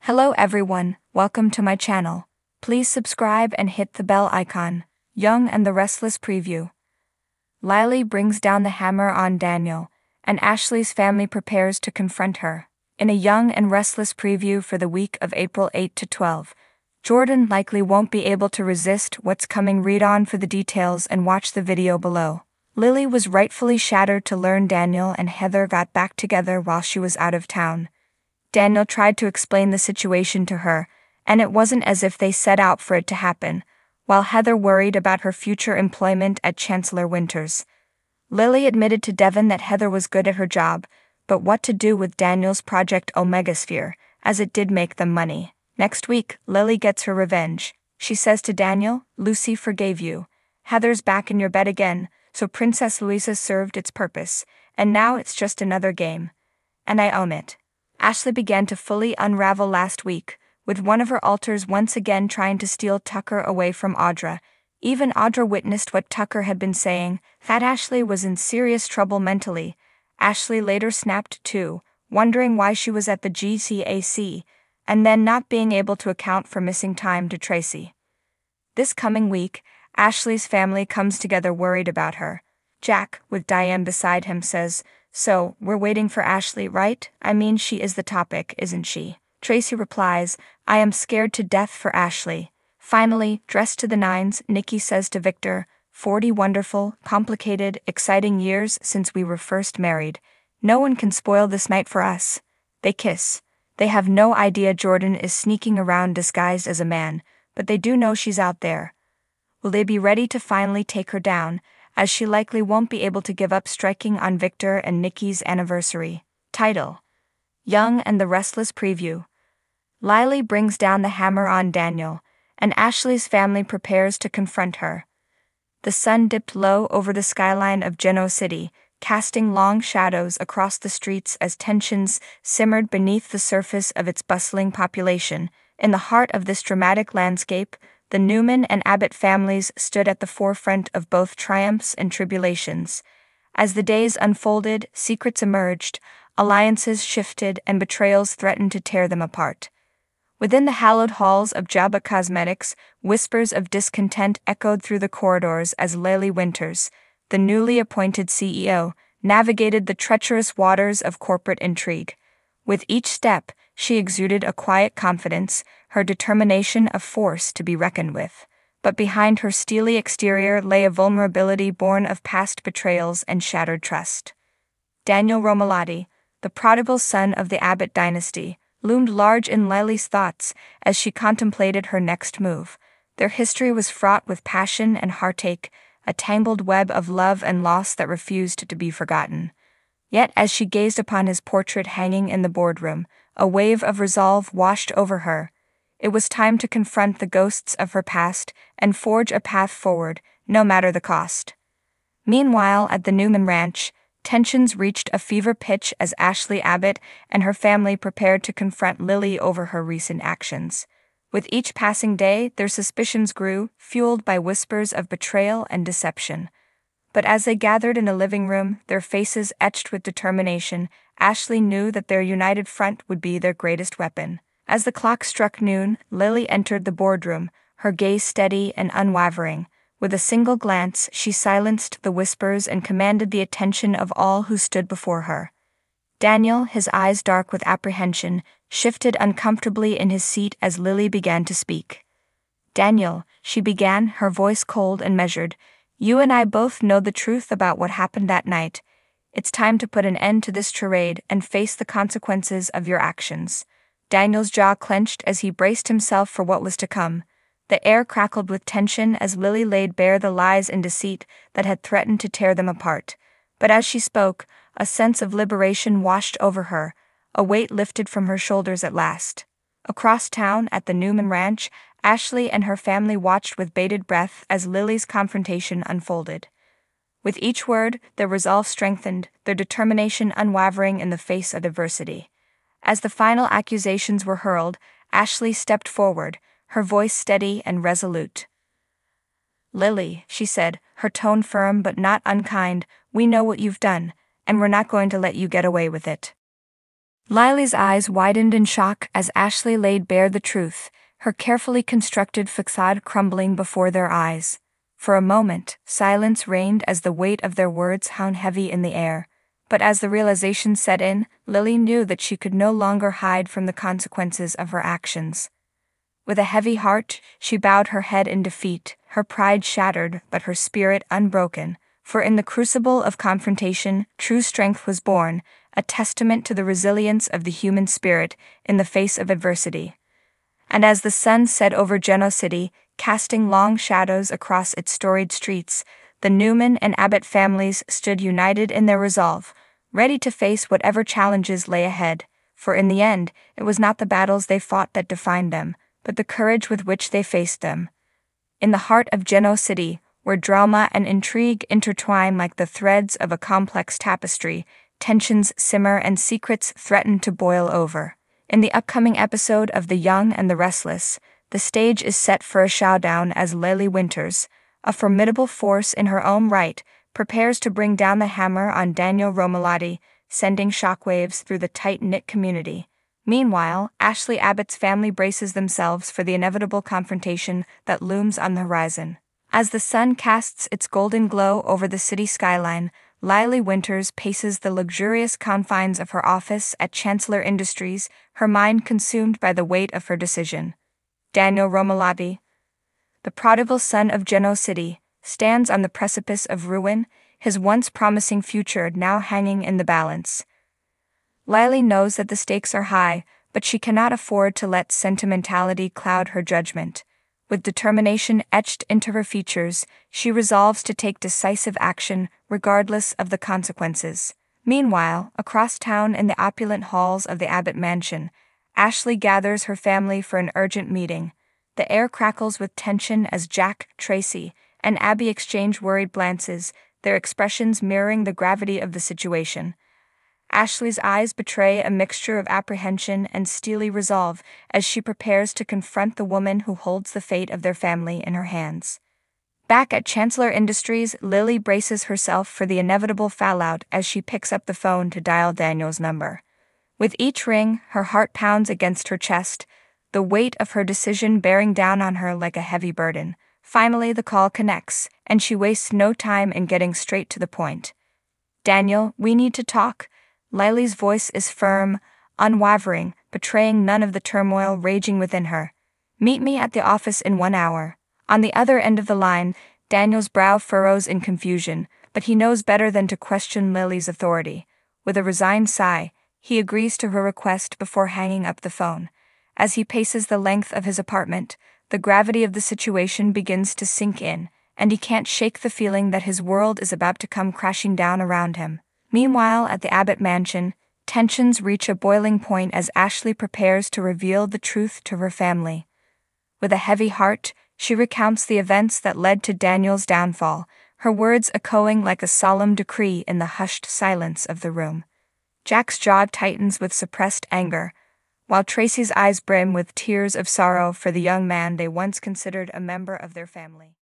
Hello everyone, welcome to my channel. Please subscribe and hit the bell icon. Young and the Restless preview. Lily brings down the hammer on Daniel, and Ashley's family prepares to confront her. In a Young and Restless preview for the week of April 8 to 12, Jordan likely won't be able to resist what's coming. Read on for the details and watch the video below. Lily was rightfully shattered to learn Daniel and Heather got back together while she was out of town. Daniel tried to explain the situation to her, and it wasn't as if they set out for it to happen, while Heather worried about her future employment at Chancellor Winters. Lily admitted to Devon that Heather was good at her job, but what to do with Daniel's Project Omegasphere, as it did make them money. Next week, Lily gets her revenge. She says to Daniel, "Lucy forgave you. Heather's back in your bed again, so Princess Louisa served its purpose, and now it's just another game. And I own it." Ashley began to fully unravel last week, with one of her alters once again trying to steal Tucker away from Audra. Even Audra witnessed what Tucker had been saying, that Ashley was in serious trouble mentally. Ashley later snapped too, wondering why she was at the GCAC, and then not being able to account for missing time to Tracy. This coming week, Ashley's family comes together worried about her. Jack, with Diane beside him, says, "So, we're waiting for Ashley, right? I mean, she is the topic, isn't she?" Tracy replies, "I am scared to death for Ashley." Finally, dressed to the nines, Nikki says to Victor, 40 wonderful, complicated, exciting years since we were first married. No one can spoil this night for us." They kiss. They have no idea Jordan is sneaking around disguised as a man, but they do know she's out there. Will they be ready to finally take her down, as she likely won't be able to give up striking on Victor and Nikki's anniversary? Title: Young and the Restless preview. Lily brings down the hammer on Daniel, and Ashley's family prepares to confront her. The sun dipped low over the skyline of Genoa City, casting long shadows across the streets as tensions simmered beneath the surface of its bustling population. In the heart of this dramatic landscape, the Newman and Abbott families stood at the forefront of both triumphs and tribulations. As the days unfolded, secrets emerged, alliances shifted, and betrayals threatened to tear them apart. Within the hallowed halls of Jabba Cosmetics, whispers of discontent echoed through the corridors as Lily Winters, the newly appointed CEO, navigated the treacherous waters of corporate intrigue. With each step, she exuded a quiet confidence, her determination a force to be reckoned with. But behind her steely exterior lay a vulnerability born of past betrayals and shattered trust. Daniel Romalotti, the prodigal son of the Abbott dynasty, loomed large in Lily's thoughts as she contemplated her next move. Their history was fraught with passion and heartache, a tangled web of love and loss that refused to be forgotten. Yet as she gazed upon his portrait hanging in the boardroom, a wave of resolve washed over her. It was time to confront the ghosts of her past and forge a path forward, no matter the cost. Meanwhile, at the Newman Ranch, tensions reached a fever pitch as Ashley Abbott and her family prepared to confront Lily over her recent actions. With each passing day, their suspicions grew, fueled by whispers of betrayal and deception. But as they gathered in a living room, their faces etched with determination, Ashley knew that their united front would be their greatest weapon. As the clock struck noon, Lily entered the boardroom, her gaze steady and unwavering. With a single glance, she silenced the whispers and commanded the attention of all who stood before her. Daniel, his eyes dark with apprehension, shifted uncomfortably in his seat as Lily began to speak. "Daniel," she began, her voice cold and measured, "you and I both know the truth about what happened that night. It's time to put an end to this charade and face the consequences of your actions." Daniel's jaw clenched as he braced himself for what was to come. The air crackled with tension as Lily laid bare the lies and deceit that had threatened to tear them apart. But as she spoke, a sense of liberation washed over her, a weight lifted from her shoulders at last. Across town, at the Newman Ranch, Ashley and her family watched with bated breath as Lily's confrontation unfolded. With each word, their resolve strengthened, their determination unwavering in the face of adversity. As the final accusations were hurled, Ashley stepped forward, her voice steady and resolute. "Lily," she said, her tone firm but not unkind, "we know what you've done, and we're not going to let you get away with it. Lily's eyes widened in shock as Ashley laid bare the truth, her carefully constructed facade crumbling before their eyes. For a moment, silence reigned as the weight of their words hung heavy in the air. But as the realization set in, Lily knew that she could no longer hide from the consequences of her actions. With a heavy heart, she bowed her head in defeat, her pride shattered but her spirit unbroken, for in the crucible of confrontation, true strength was born, a testament to the resilience of the human spirit in the face of adversity. And as the sun set over Genoa City, casting long shadows across its storied streets, the Newman and Abbott families stood united in their resolve, ready to face whatever challenges lay ahead, for in the end, it was not the battles they fought that defined them, but the courage with which they faced them. In the heart of Genoa City, where drama and intrigue intertwine like the threads of a complex tapestry, tensions simmer and secrets threaten to boil over. In the upcoming episode of The Young and the Restless, the stage is set for a showdown as Lily Winters, a formidable force in her own right, prepares to bring down the hammer on Daniel Romalotti, sending shockwaves through the tight-knit community. Meanwhile, Ashley Abbott's family braces themselves for the inevitable confrontation that looms on the horizon. As the sun casts its golden glow over the city skyline, Lily Winters paces the luxurious confines of her office at Chancellor Industries, her mind consumed by the weight of her decision. Daniel Romalotti, the prodigal son of Genoa City, stands on the precipice of ruin, his once promising future now hanging in the balance. Lily knows that the stakes are high, but she cannot afford to let sentimentality cloud her judgment. With determination etched into her features, she resolves to take decisive action, regardless of the consequences. Meanwhile, across town in the opulent halls of the Abbott mansion, Ashley gathers her family for an urgent meeting. The air crackles with tension as Jack, Tracy, and Abby exchange worried glances, their expressions mirroring the gravity of the situation. Ashley's eyes betray a mixture of apprehension and steely resolve as she prepares to confront the woman who holds the fate of their family in her hands. Back at Chancellor Industries, Lily braces herself for the inevitable fallout as she picks up the phone to dial Daniel's number. With each ring, her heart pounds against her chest, the weight of her decision bearing down on her like a heavy burden. Finally, the call connects, and she wastes no time in getting straight to the point. "Daniel, we need to talk." Lily's voice is firm, unwavering, betraying none of the turmoil raging within her. "Meet me at the office in 1 hour." On the other end of the line, Daniel's brow furrows in confusion, but he knows better than to question Lily's authority. With a resigned sigh, he agrees to her request before hanging up the phone. As he paces the length of his apartment, the gravity of the situation begins to sink in, and he can't shake the feeling that his world is about to come crashing down around him. Meanwhile, at the Abbott mansion, tensions reach a boiling point as Ashley prepares to reveal the truth to her family. With a heavy heart, she recounts the events that led to Daniel's downfall, her words echoing like a solemn decree in the hushed silence of the room. Jack's jaw tightens with suppressed anger, while Tracy's eyes brim with tears of sorrow for the young man they once considered a member of their family.